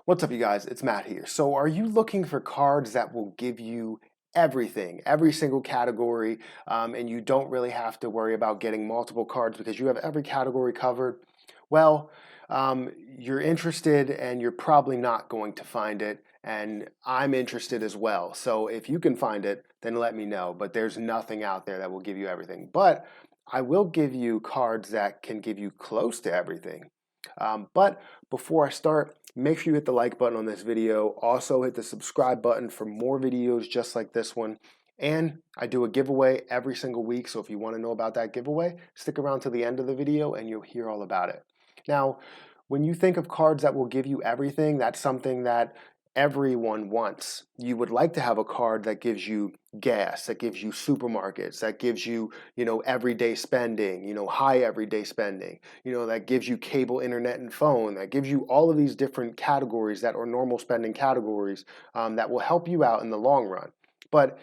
What's up, you guys? It's Matt here. So are you looking for cards that will give you everything, every single category, and you don't really have to worry about getting multiple cards because you have every category covered? Well, you're interested and you're probably not going to find it, and I'm interested as well. So if you can find it, then let me know. But there's nothing out there that will give you everything. But I will give you cards that can give you close to everything. But before I start, make sure you hit the like button on this video. Also hit the subscribe button for more videos just like this one. And I do a giveaway every single week. So if you want to know about that giveaway, stick around to the end of the video and you'll hear all about it. Now, when you think of cards that will give you everything, that's something that everyone wants. You would like to have a card that gives you gas, that gives you supermarkets, that gives you, everyday spending, high everyday spending, that gives you cable, internet, and phone, that gives you all of these different categories that are normal spending categories that will help you out in the long run. But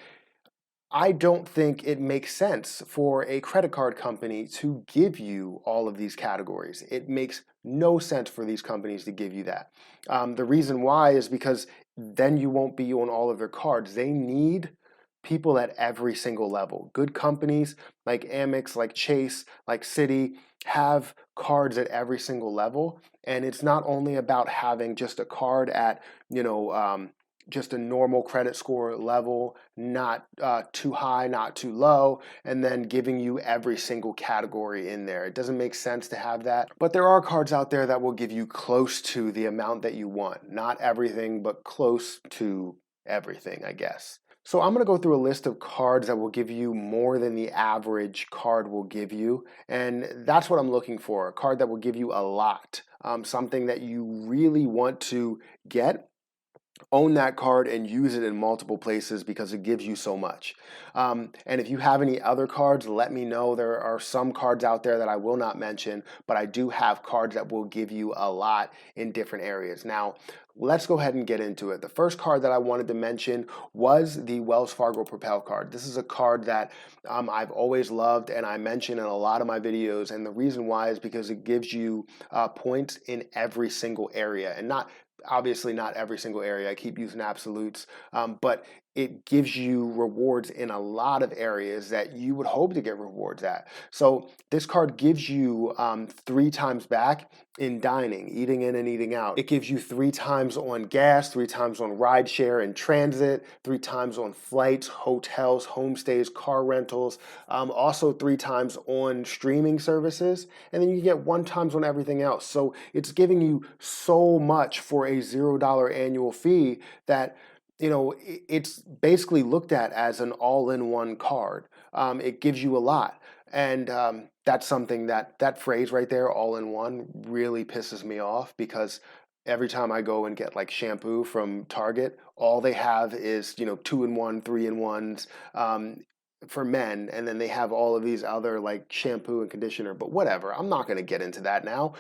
I don't think it makes sense for a credit card company to give you all of these categories. It makes no sense for these companies to give you that. The reason why is because then you won't be on all of their cards. They need people at every single level. Good companies like Amex, like Chase, like Citi have cards at every single level. And it's not only about having just a card at, just a normal credit score level, not too high, not too low, and then giving you every single category in there. It doesn't make sense to have that. But there are cards out there that will give you close to the amount that you want. Not everything, but close to everything, I guess. So I'm going to go through a list of cards that will give you more than the average card will give you. And that's what I'm looking for, a card that will give you a lot, something that you really want to get. Own that card and use it in multiple places because it gives you so much. And if you have any other cards, let me know. There are some cards out there that I will not mention, but I do have cards that will give you a lot in different areas. Now, let's go ahead and get into it. The first card that I wanted to mention was the Wells Fargo Propel card. This is a card that I've always loved and I mention in a lot of my videos. And the reason why is because it gives you points in every single area, and obviously not every single area. I keep using absolutes, but it gives you rewards in a lot of areas that you would hope to get rewards at. So this card gives you 3 times back in dining, eating in and eating out. It gives you 3 times on gas, 3 times on rideshare and transit, 3 times on flights, hotels, homestays, car rentals, also 3 times on streaming services, and then you get 1 times on everything else. So it's giving you so much for a $0 annual fee that it's basically looked at as an all-in-one card. It gives you a lot. And that's something that phrase right there, all-in-one, really pisses me off because every time I go and get like shampoo from Target, all they have is, 2-in-1, 3-in-1s for men. And then they have all of these other like shampoo and conditioner, but whatever. I'm not going to get into that now.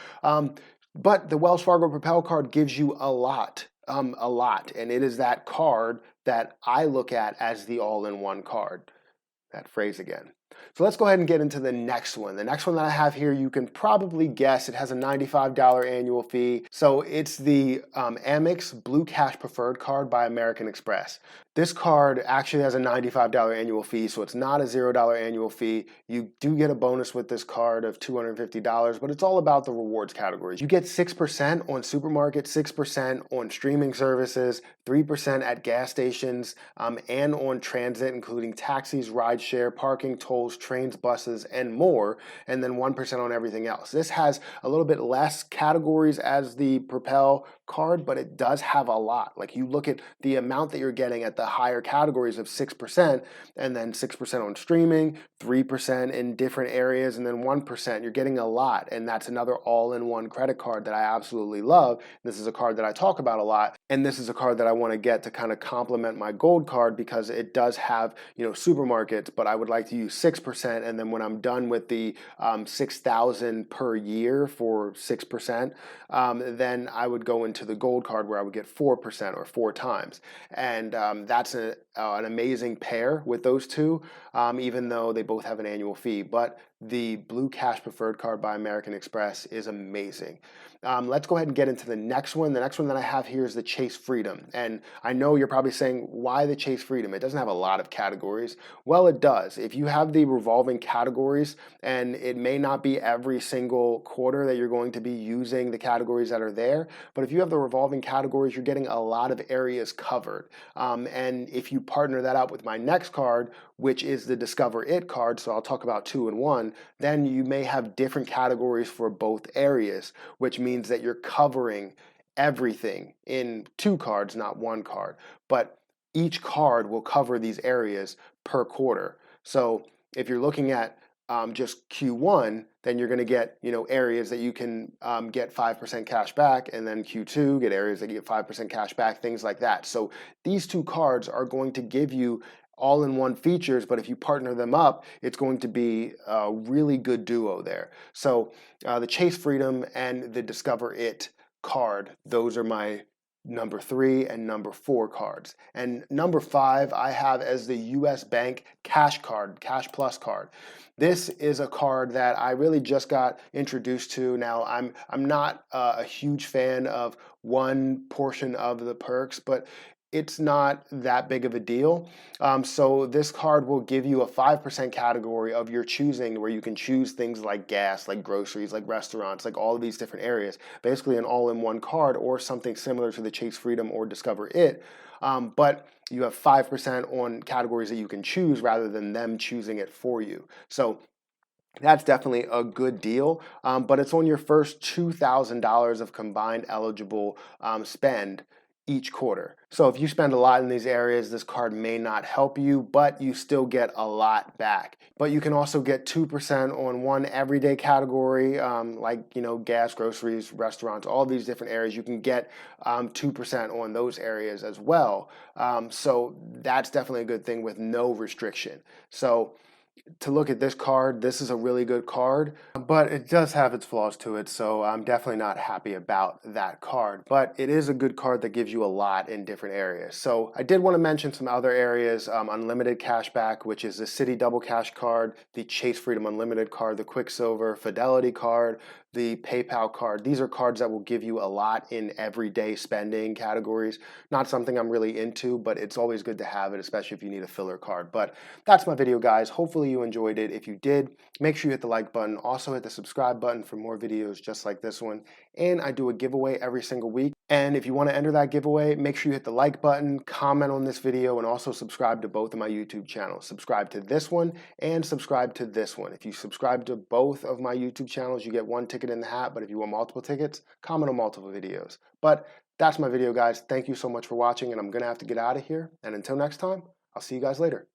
But the Wells Fargo Propel card gives you a lot. And it is that card that I look at as the all-in-one card. That phrase again. So let's go ahead and get into the next one. The next one that I have here, you can probably guess it has a $95 annual fee. So it's the Amex Blue Cash Preferred card by American Express. This card actually has a $95 annual fee, so it's not a $0 annual fee. You do get a bonus with this card of $250, but it's all about the rewards categories. You get 6% on supermarkets, 6% on streaming services, 3% at gas stations, and on transit, including taxis, rideshare, parking, tolls, trains, buses, and more, and then 1% on everything else. This has a little bit less categories as the Propel card, but it does have a lot. Like you look at the amount that you're getting at the higher categories of 6%, and then 6% on streaming, 3% in different areas, and then 1%. You're getting a lot, and that's another all-in-one credit card that I absolutely love. This is a card that I talk about a lot, and this is a card that I want to get to kind of complement my gold card because it does have, supermarkets, but I would like to use 6%, and then when I'm done with the 6,000 per year for 6%, then I would go into the gold card where I would get 4% or 4 times. And that's an amazing pair with those two, even though they both have an annual fee. But the Blue Cash Preferred card by American Express is amazing. Let's go ahead and get into the next one. The next one that I have here is the Chase Freedom. And I know you're probably saying, why the Chase Freedom? It doesn't have a lot of categories. Well, it does. If you have the revolving categories, and it may not be every single quarter that you're going to be using the categories that are there, but if you have the revolving categories, you're getting a lot of areas covered. And if you partner that up with my next card, which is the Discover It card, so I'll talk about 2 in 1, then you may have different categories for both areas, which means that you're covering everything in 2 cards, not 1 card. But each card will cover these areas per quarter. So if you're looking at just Q1, then you're going to get areas that you can get 5% cash back, and then Q2 get areas that get 5% cash back, things like that. So these 2 cards are going to give you all-in-one features, but if you partner them up, it's going to be a really good duo there. So the Chase Freedom and the Discover It card, those are my number 3 and number 4 cards. And number 5 I have as the US Bank Cash card, Cash Plus card. This is a card that I really just got introduced to. Now I'm not a huge fan of one portion of the perks, but it's not that big of a deal. So this card will give you a 5% category of your choosing, where you can choose things like gas, like groceries, like restaurants, like all of these different areas. Basically an all-in-one card, or something similar to the Chase Freedom or Discover It. But you have 5% on categories that you can choose rather than them choosing it for you. So that's definitely a good deal, but it's on your first $2,000 of combined eligible spend each quarter. So if you spend a lot in these areas, this card may not help you, but you still get a lot back. But you can also get 2% on one everyday category, like gas, groceries, restaurants, all these different areas. You can get 2% on those areas as well. So that's definitely a good thing with no restriction. So to look at this card, this is a really good card, but it does have its flaws to it, so I'm definitely not happy about that card. But it is a good card that gives you a lot in different areas. So I did want to mention some other areas: unlimited cashback, which is the Citi Double Cash card, the Chase Freedom Unlimited card, the Quicksilver Fidelity card, the PayPal card. These are cards that will give you a lot in everyday spending categories. Not something I'm really into, but it's always good to have it, especially if you need a filler card. But that's my video, guys. Hopefully you enjoyed it. If you did, make sure you hit the like button. Also hit the subscribe button for more videos just like this one. And I do a giveaway every single week. And if you want to enter that giveaway, make sure you hit the like button, comment on this video, and also subscribe to both of my YouTube channels. Subscribe to this one and subscribe to this one. If you subscribe to both of my YouTube channels, you get 1 ticket in the hat. But if you want multiple tickets, comment on multiple videos. But that's my video, guys. Thank you so much for watching, and I'm going to have to get out of here. And until next time, I'll see you guys later.